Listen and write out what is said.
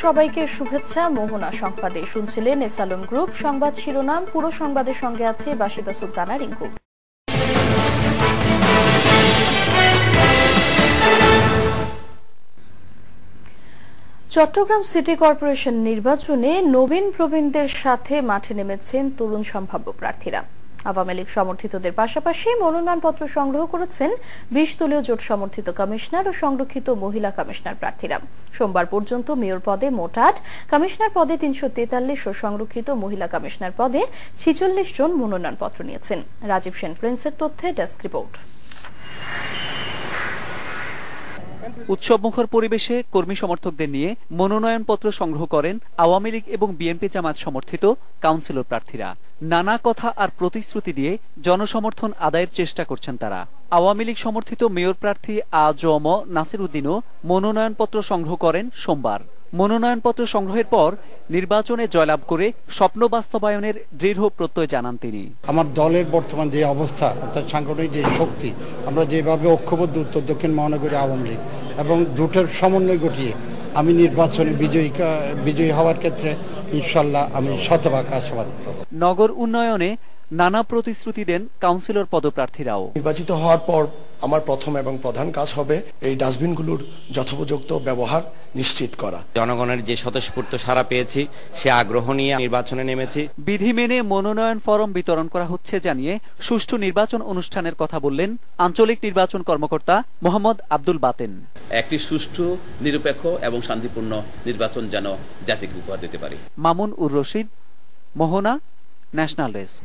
সবাইকে শুভেচ্ছা। মোহনা সংবাদে শুনছিলেন এসালম গ্রুপ সংবাদ শিরোনাম। পুরো সংবাদের সঙ্গে আছে বাসিদা সুলতানা রিঙ্কু। চট্টগ্রাম সিটি কর্পোরেশন নির্বাচনে নবীন প্রবীণদের সাথে মাঠে নেমেছেন তরুণ সম্ভাব্য প্রার্থীরা। আওয়ামী লীগ সমর্থিতদের পাশাপাশি মনোনয়নপত্র সংগ্রহ করেছেন 20 দলীয় জোট সমর্থিত কমিশনার ও সংরক্ষিত মহিলা কমিশনার প্রার্থীরা। সোমবার পর্যন্ত মেয়র পদে মোট 8, কমিশনার পদে 343 ও সংরক্ষিত মহিলা কমিশনার পদে 46 জন মনোনয়নপত্র নিয়েছেন। রাজীব সেন প্রিন্সের তথ্যে ডেস্ক রিপোর্ট। উৎসবমুখর পরিবেশে কর্মী সমর্থকদের নিয়ে মনোনয়নপত্র সংগ্রহ করেন আওয়ামী লীগ এবং বিএনপি জামাত সমর্থিত কাউন্সিলর প্রার্থীরা। নানা কথা আর প্রতিশ্রুতি দিয়ে জনসমর্থন আদায়ের চেষ্টা করছেন তারা। আওয়ামী লীগ সমর্থিত মেয়র প্রার্থী আ.জ.ম নাসির উদ্দিনও মনোনয়নপত্র সংগ্রহ করেন সোমবার। মনোনয়নপত্র সংগ্রহের পর নির্বাচনে জয়লাভ করে স্বপ্ন বাস্তবায়নের দৃঢ় প্রত্যয় জানান তিনি। আমার দলের বর্তমান যে অবস্থা, অর্থাৎ সাংগঠনিক যে শক্তি, আমরা যেভাবে ঐক্যবদ্ধ উত্তর দক্ষিণ মহানগরী আওয়ামী লীগ এবং দুটোর সমন্বয় ঘটিয়ে আমি নির্বাচনে বিজয়ী হওয়ার ক্ষেত্রে ইনশাল্লাহ আমি শতভাগ আশাবাদী। নগর উন্নয়নে নানা প্রতিশ্রুতি দেন কাউন্সিলর পদপ্রার্থীরাও। নির্বাচিত হওয়ার পর আমার প্রথম এবং প্রধান কাজ হবে এই ডাস্টবিনগুলোর যথোপযুক্ত ব্যবহার নিশ্চিত করা। জনগণের যে স্বতঃস্ফূর্ত সাড়া পেয়েছি সে আগ্রহ নিয়ে নির্বাচনে নেমেছি। বিধি মেনে মনোনয়ন ফরম বিতরণ করা হচ্ছে জানিয়ে সুষ্ঠু নির্বাচন অনুষ্ঠানের কথা বললেন আঞ্চলিক নির্বাচন কর্মকর্তা মোহাম্মদ আব্দুল বাতেন। একটি সুষ্ঠু, নিরপেক্ষ এবং শান্তিপূর্ণ নির্বাচন যেন জাতিকে উপহার দিতে পারে। মামুন উর রশিদ, মোহনা, ন্যাশনাল ডেস্ক।